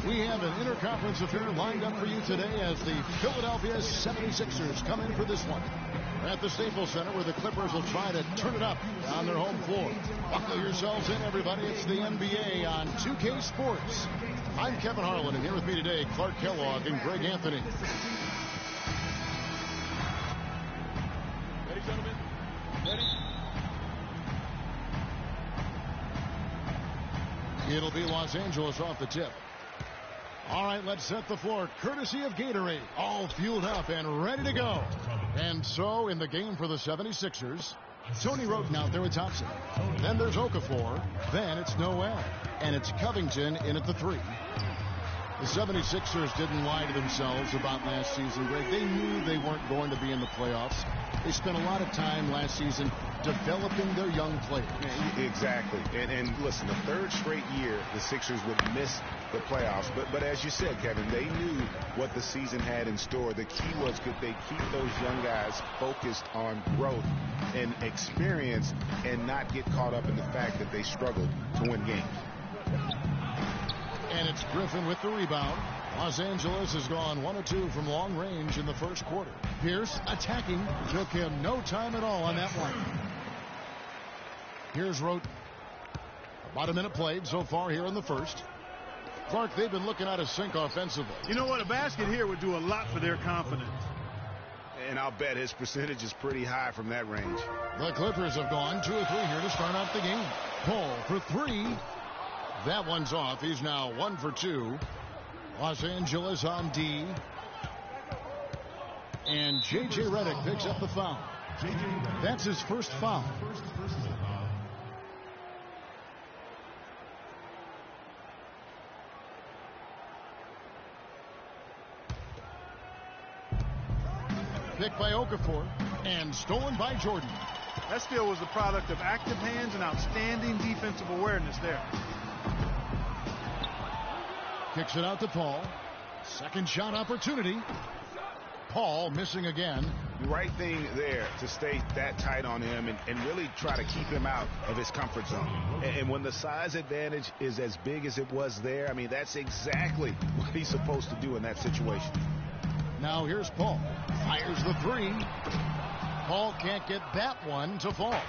We have an interconference affair lined up for you today as the Philadelphia 76ers come in for this one. At the Staples Center, where the Clippers will try to turn it up on their home floor. Buckle yourselves in, everybody. It's the NBA on 2K Sports. I'm Kevin Harlan, and here with me today, Clark Kellogg and Greg Anthony. Ready, gentlemen? Ready? It'll be Los Angeles off the tip. All right, let's set the floor, courtesy of Gatorade, all fueled up and ready to go. And so, in the game for the 76ers, Tony Wroten out there with Thompson. Then there's Okafor. Then it's Noel. And it's Covington in at the 3. The 76ers didn't lie to themselves about last season, Greg. They knew they weren't going to be in the playoffs. They spent a lot of time last season developing their young players. Exactly. And listen, the third straight year the Sixers would miss the playoffs. But as you said, Kevin, they knew what the season had in store. The key was, could they keep those young guys focused on growth and experience and not get caught up in the fact that they struggled to win games. And it's Griffin with the rebound. Los Angeles has gone 1 of 2 from long range in the first quarter. Pierce attacking. Took him no time at all on that one. Here's Wroten. About a minute played so far here in the first. Clark, they've been looking out of sync offensively. You know what? A basket here would do a lot for their confidence. And I'll bet his percentage is pretty high from that range. The Clippers have gone 2 of 3 here to start out the game. Paul for 3. That one's off. He's now 1 for 2. Los Angeles on D. And J.J. Redick picks up the foul. That's his first foul. Picked by Okafor and stolen by Jordan. That steal was the product of active hands and outstanding defensive awareness there. Kicks it out to Paul. Second shot opportunity. Paul missing again. The right thing there to stay that tight on him and really try to keep him out of his comfort zone. And when the size advantage is as big as it was there, I mean, that's exactly what he's supposed to do in that situation. Now here's Paul. Fires the 3. Paul can't get that one to fall.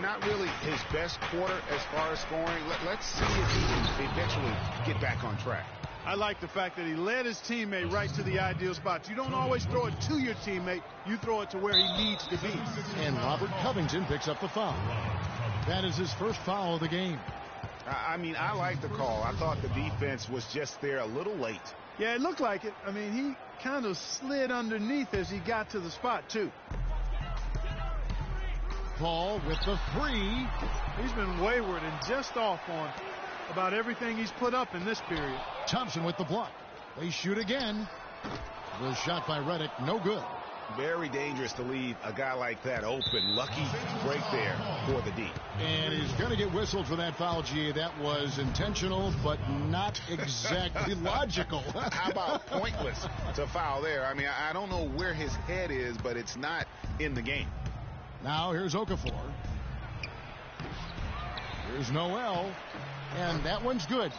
Not really his best quarter as far as scoring. Let's see if he can eventually get back on track. I like the fact that he led his teammate right to the ideal spots. You don't always throw it to your teammate. You throw it to where he needs to be. And Robert Covington picks up the foul. That is his first foul of the game. I mean, I like the call. I thought the defense was just there a little late. Yeah, it looked like it. I mean, he kind of slid underneath as he got to the spot, too. Paul with the 3. He's been wayward and just off on about everything he's put up in this period. Thompson with the block. They shoot again. The shot by Redick, no good. Very dangerous to leave a guy like that open. Lucky break there for the D. And he's going to get whistled for that foul, G. That was intentional, but not exactly logical. How about pointless to foul there? I mean, I don't know where his head is, but it's not in the game. Now here's Okafor. Here's Noel. And that one's good.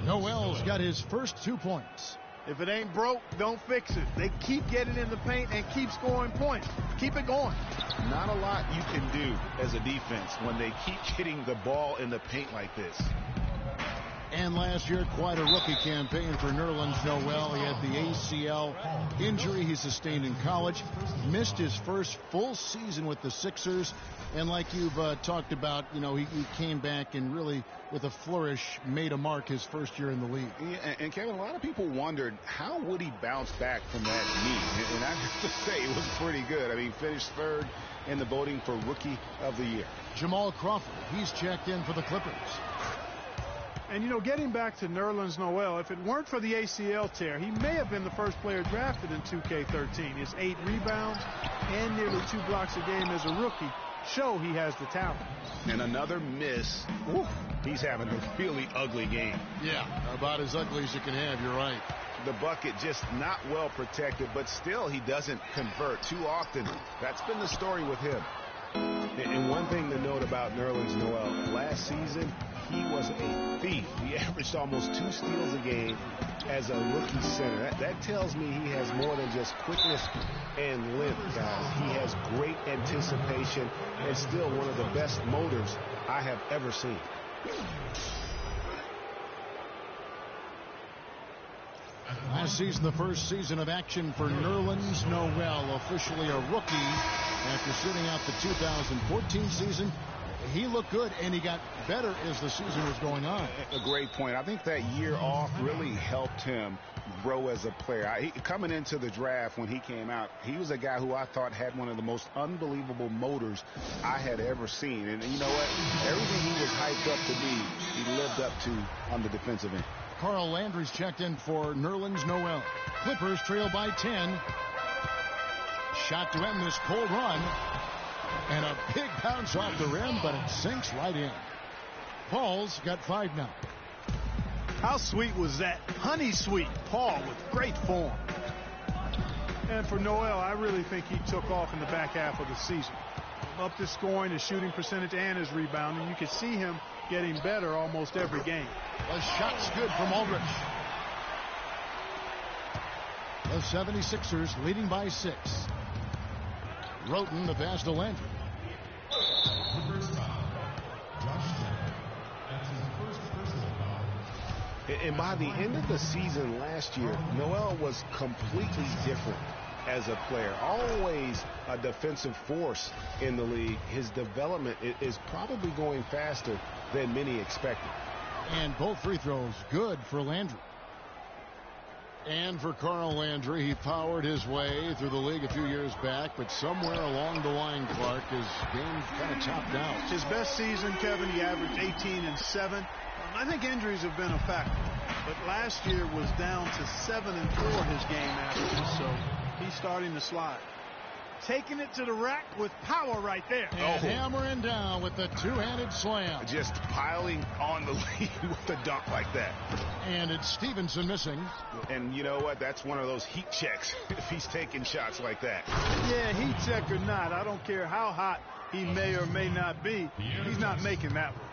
Noel's got his first 2 points. If it ain't broke, don't fix it. They keep getting in the paint and keep scoring points. Keep it going. Not a lot you can do as a defense when they keep getting the ball in the paint like this. And last year, quite a rookie campaign for Nerlens Noel. He had the ACL injury he sustained in college. Missed his first full season with the Sixers. And like you've talked about, you know, he came back and really, with a flourish, made a mark his first year in the league. Yeah, and Kevin, a lot of people wondered, how would he bounce back from that knee? And I have to say, it was pretty good. I mean, finished third in the voting for Rookie of the Year. Jamal Crawford, he's checked in for the Clippers. And, you know, getting back to Nerlens Noel, if it weren't for the ACL tear, he may have been the first player drafted in 2K13. His 8 rebounds and nearly 2 blocks a game as a rookie show he has the talent. And another miss. Ooh, he's having a really ugly game. Yeah, about as ugly as you can have, you're right. The bucket just not well protected, but still he doesn't convert too often. That's been the story with him. And one thing to note about Nerlens Noel, last season he was was a thief. He averaged almost 2 steals a game as a rookie center. That tells me he has more than just quickness and length, guys. He has great anticipation and still one of the best motors I have ever seen. Last season, the first season of action for Nerlens Noel, officially a rookie after sitting out the 2014 season. He looked good, and he got better as the season was going on. A great point. I think that year off really helped him grow as a player. Coming into the draft when he came out, he was a guy who I thought had one of the most unbelievable motors I had ever seen. And you know what? Everything he was hyped up to be, he lived up to on the defensive end. Carl Landry's checked in for Nerlens Noel. Clippers trail by 10. Shot to end this cold run. And a big bounce off the rim, but it sinks right in. Paul's got 5 now. How sweet was that? Honey sweet. Paul with great form. And for Noel, I really think he took off in the back half of the season. Up his scoring, his shooting percentage, and his rebounding. You could see him getting better almost every game. The shot's good from Aldridge. The 76ers leading by 6. Roten, the pass to Landry. And by the end of the season last year, Noel was completely different as a player. Always a defensive force in the league. His development is probably going faster than many expected. And both free throws good for Landry. And for Carl Landry, he powered his way through the league a few years back, but somewhere along the line, Clark, his game kind of topped out. His best season, Kevin, he averaged 18 and 7. I think injuries have been a factor, but last year was down to 7 and 4 his game averages, so he's starting to slide. Taking it to the rack with power right there. And hammering down with the two-handed slam. Just piling on the lead with a dunk like that. And it's Stevenson missing. And you know what? That's one of those heat checks if he's taking shots like that. Yeah, heat check or not, I don't care how hot he may or may not be. He's not making that one.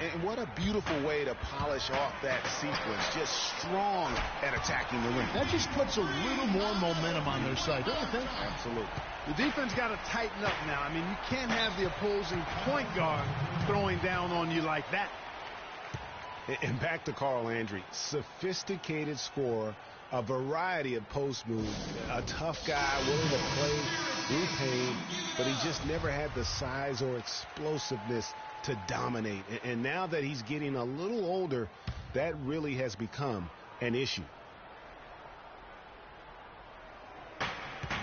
And what a beautiful way to polish off that sequence. Just strong at attacking the rim. That just puts a little more momentum on their side, don't you think? Absolutely. The defense got to tighten up now. I mean, you can't have the opposing point guard throwing down on you like that. And back to Carl Landry. Sophisticated scorer, a variety of post moves, a tough guy willing to play through pain, but he just never had the size or explosiveness to dominate. And now that he's getting a little older, that really has become an issue.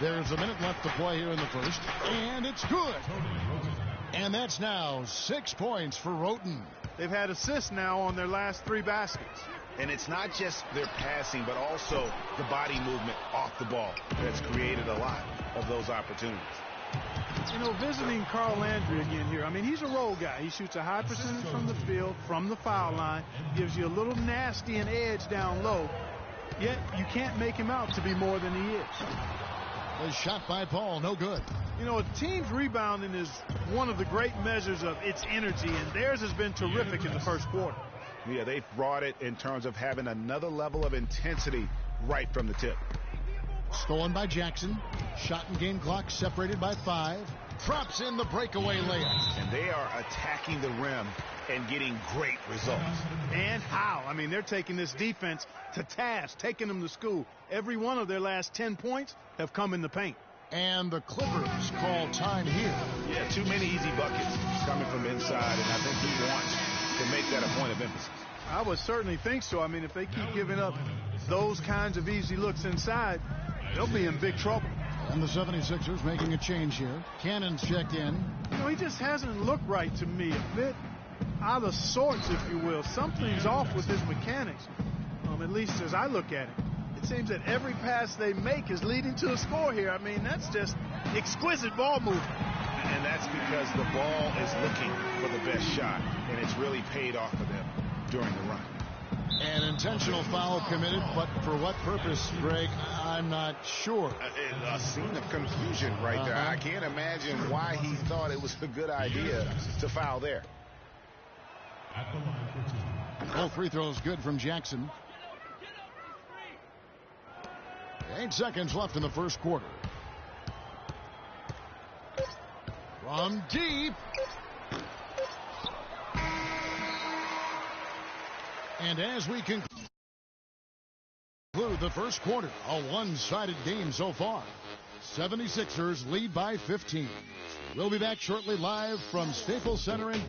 There's a minute left to play here in the first, and it's good. And that's now 6 points for Roten. They've had assists now on their last 3 baskets. And it's not just their passing, but also the body movement off the ball that's created a lot of those opportunities. You know, visiting Carl Landry again here, I mean, he's a role guy. He shoots a high percentage from the field, from the foul line, gives you a little nasty and edge down low, yet you can't make him out to be more than he is. The shot by Paul, no good. You know, a team's rebounding is one of the great measures of its energy, and theirs has been terrific in the first quarter. Yeah, they've brought it in terms of having another level of intensity right from the tip. Stolen by Jackson. Shot and game clock separated by 5. Drops in the breakaway layup. And they are attacking the rim and getting great results. And how? I mean, they're taking this defense to task, taking them to school. Every one of their last 10 points have come in the paint. And the Clippers call time here. Yeah, too many easy buckets coming from inside, and I think he wants to make that a point of emphasis. I would certainly think so. I mean, if they keep giving up those kinds of easy looks inside, they'll be in big trouble. And the 76ers making a change here. Cannon's checked in. You know, he just hasn't looked right to me. A bit out of sorts, if you will. Something's off with his mechanics, at least as I look at it. It seems that every pass they make is leading to a score here. I mean, that's just exquisite ball movement. And that's because the ball is looking for the best shot, and it's really paid off for them during the run. An intentional foul committed, but for what purpose, Greg, I'm not sure. A scene of confusion right there. I can't imagine why he thought it was a good idea to foul there. Both free throws good from Jackson. 8 seconds left in the first quarter. From deep. And as we conclude the first quarter, a one-sided game so far. 76ers lead by 15. We'll be back shortly live from Staples Center in